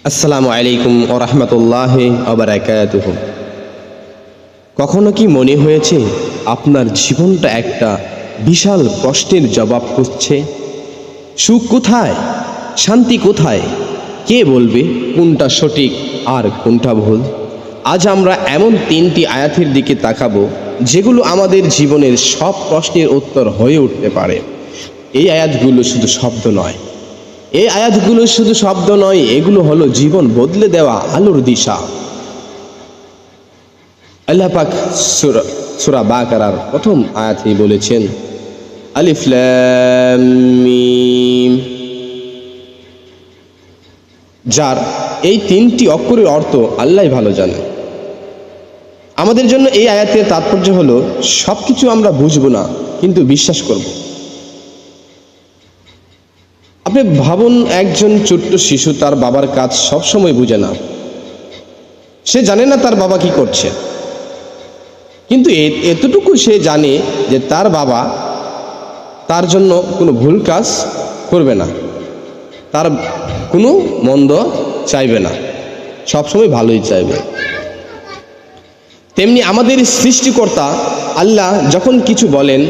আসসালামু আলাইকুম ওয়া রাহমাতুল্লাহি ওয়া বারাকাতুহু। কখনো কি মনে হয়েছে আপনার জীবনটা একটা বিশাল প্রশ্নের জবাব খুঁজছে? সুখ কোথায়, শান্তি কোথায়, কে বলবে কোনটা সঠিক আর কোনটা ভুল? আজ আমরা এমন তিনটি আয়াতের দিকে তাকাবো যেগুলো আমাদের জীবনের সব প্রশ্নের উত্তর হয়ে উঠতে পারে। এই আয়াতগুলো শুধু শব্দ নয়, এগুলো হলো জীবন বদলে দেওয়া আলোর দিশা। আল্লাহ পাক সূরা বাকারার প্রথম আয়াতেই বলেছেন, আলিফ লাম মিম। যার এই তিনটি অক্ষরের অর্থ আল্লাহই ভালো জানে। আমাদের জন্য এই আয়াতের তাৎপর্য হলো সবকিছু আমরা বুঝবো না, কিন্তু বিশ্বাস করব। আপনি ভাবুন, একজন ছোট্ট শিশু তার বাবার কাজ সবসময় বুঝে না। সে জানে না তার বাবা কি করছে, কিন্তু এতটুকু সে জানে যে তার বাবা তার জন্য কোনো ভুল কাজ করবে না, তার কোনো মন্দ চাইবে না, সবসময় ভালোই চাইবে। তেমনি আমাদের সৃষ্টিকর্তা আল্লাহ যখন কিছু বলেন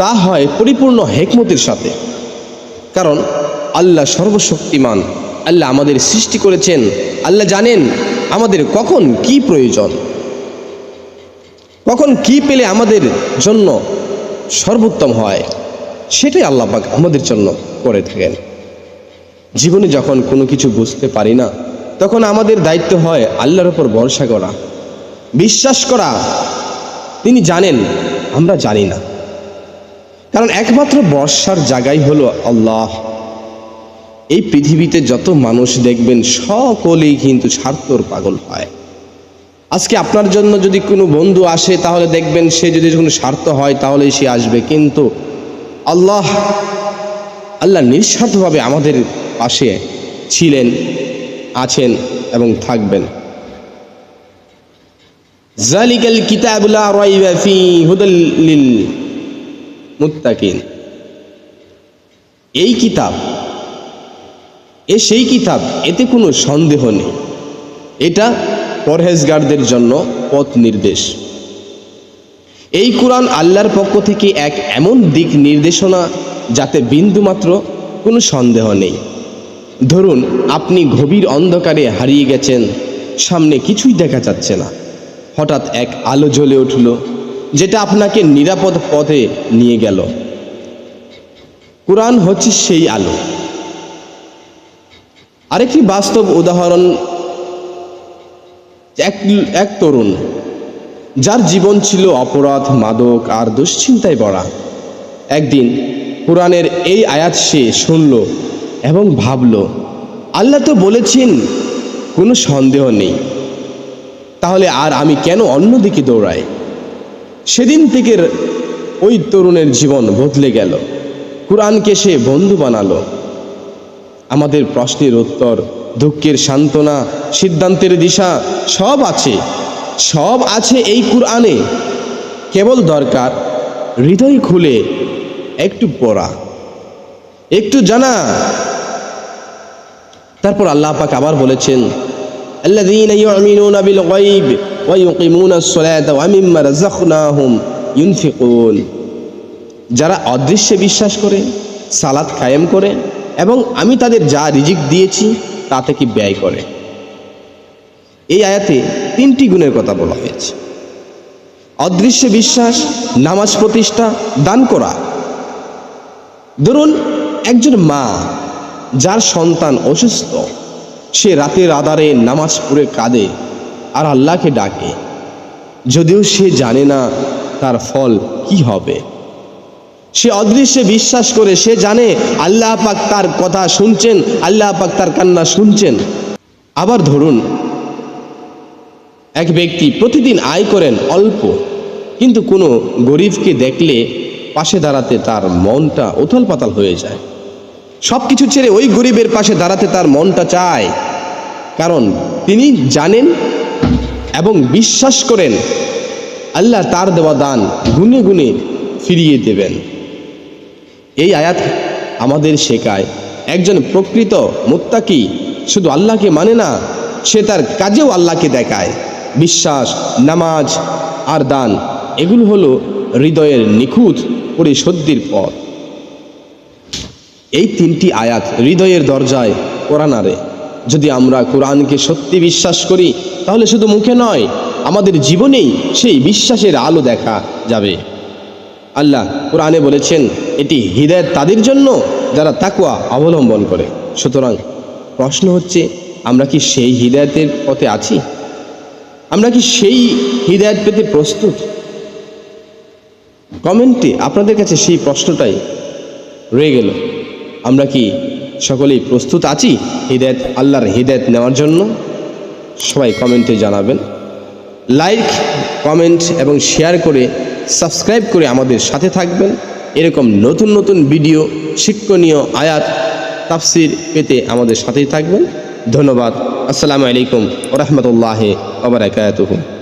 তা হয় পরিপূর্ণ হিকমতের সাথে, কারণ আল্লাহ সর্বশক্তিমান। আল্লাহ আমাদের সৃষ্টি করেছেন, আল্লাহ জানেন আমাদের কখন কি প্রয়োজন, কখন কি পেলে আমাদের জন্য সর্বোত্তম হয়, সেটাই আল্লাহ পাক আমাদের জন্য করে থাকেন। জীবনে যখন কোনো কিছু বুঝতে পারি না, তখন আমাদের দায়িত্ব হয় আল্লাহর উপর ভরসা করা, বিশ্বাস করা তিনি জানেন, আমরা জানি না। কারণ একমাত্র ভরসার জায়গাই হলো আল্লাহ। এই পৃথিবীতে যত মানুষ দেখবেন সকলেই কিন্তু স্বার্থর পাগল হয়। আজকে আপনার জন্য যদি কোনো বন্ধু আসে, তাহলে দেখবেন সে যদি কোনো স্বার্থ হয় তাহলেই সে আসবে, কিন্তু আল্লাহ নিঃস্বার্থভাবে আমাদের পাশে ছিলেন, আছেন এবং থাকবেন। যালিকাল কিতাবু লা রাইবা ফীহি হুদাল লিল মুত্তাকিন। এই কিতাব সেই কিতাব, এতে কোনো সন্দেহ নেই, এটা পরহেজগারদের জন্য পথ নির্দেশ। এই কোরআন আল্লাহর পক্ষ থেকে এক এমন দিক নির্দেশনা যাতে বিন্দুমাত্র কোনো সন্দেহ নেই। ধরুন, আপনি গভীর অন্ধকারে হারিয়ে গেছেন, সামনে কিছুই দেখা যাচ্ছে না, হঠাৎ এক আলো জ্বলে উঠল যেটা আপনাকে নিরাপদ পথে নিয়ে গেল। কোরআন হচ্ছে সেই আলো। আরেকটি বাস্তব উদাহরণ, এক তরুণ যার জীবন ছিল অপরাধ, মাদক আর দুশ্চিন্তায় ভরা। একদিন কোরআনের এই আয়াত সে শুনল এবং ভাবল, আল্লাহ তো বলেছেন কোনো সন্দেহ নেই, তাহলে আর আমি কেন অন্যদিকে দৌড়াই? সেদিন থেকে ওই তরুণের জীবন বদলে গেল। কোরআনকে সে বন্ধু বানালো। আমাদের প্রশ্নের উত্তর, দুঃখের সান্ত্বনা, সিদ্ধান্তের দিশা সব আছে এই কোরআনে। কেবল দরকার হৃদয় খুলে একটু পড়া, একটু জানা। তারপর আল্লাহ পাক আবার বলেছেন, আল্লাযীনা ইউমিনুনা বিল গায়ব ওয়া ইউকিমুনাস সালাতা ওয়া মিম্মা রাযাকনাহুম ইউনফিকুন। যারা অদৃশ্যে বিশ্বাস করে, সালাত কায়েম করে এবং আমি তাদের যা রিজিক দিয়েছি তা থেকে ব্যয় করে। এই আয়াতে তিনটি গুণের কথা বলা হয়েছে: অদৃশ্যে বিশ্বাস, নামাজ প্রতিষ্ঠা, দান করা। ধরুন, একজন মা যার সন্তান অসুস্থ, সে রাতের আধারে নামাজ পড়ে কাঁদে আর আল্লাহকে ডাকে, যদিও সে জানে না তার ফল কি হবে। সে অদৃশ্যে বিশ্বাস করে, সে জানে আল্লাহ পাক তার কথা শুনছেন, আল্লাহ পাক তার কান্না শুনছেন। আবার ধরুন, এক ব্যক্তি প্রতিদিন আয় করেন অল্প, কিন্তু কোনো গরিবকে দেখলে পাশে দাঁড়াতে তার মনটা উথাল পাতাল হয়ে যায়। সব কিছু ছেড়ে ওই গরিবের পাশে দাঁড়াতে তার মনটা চায়, কারণ তিনি জানেন এবং বিশ্বাস করেন আল্লাহ তার দেওয়া দান গুনে গুনে ফিরিয়ে দেবেন। এই আয়াত আমাদের শেখায়, একজন প্রকৃত মুত্তাকি শুধু আল্লাহকে মানে না, সে তার কাজেও আল্লাহকে দেখায়। বিশ্বাস, নামাজ আর দান এগুলো হলো হৃদয়ের নিখুঁত পরিশুদ্ধির পথ। এই তিনটি আয়াত হৃদয়ের দরজায় কোরআন আরে। যদি আমরা কোরআনকে সত্যি বিশ্বাস করি তাহলে শুধু মুখে নয়, আমাদের জীবনেই সেই বিশ্বাসের আলো দেখা যাবে। আল্লাহ কোরআনে বলেছেন এটি হিদায়াত তাদের জন্য যারা তাকওয়া অবলম্বন করে। সুতরাং প্রশ্ন হচ্ছে, আমরা কি সেই হিদায়াতের পথে আছি? আমরা কি সেই হিদায়াত পেতে প্রস্তুত? কমেন্টে আপনাদের কাছে সেই প্রশ্নটাই রয়ে গেল। আমরা কি সকলেই প্রস্তুত আছি হিদায়াত, আল্লাহর হিদায়াত নেওয়ার জন্য? সবাই কমেন্টে জানাবেন। লাইক, কমেন্ট এবং শেয়ার করে সাবস্ক্রাইব করে আমাদের সাথে থাকবেন। এরকম নতুন নতুন ভিডিও, শিক্ষণীয় আয়াত, তাফসির পেতে আমাদের সাথেই থাকবেন। ধন্যবাদ। আসসালামু আলাইকুম ওয়া রাহমাতুল্লাহি ওয়া বারাকাতুহু।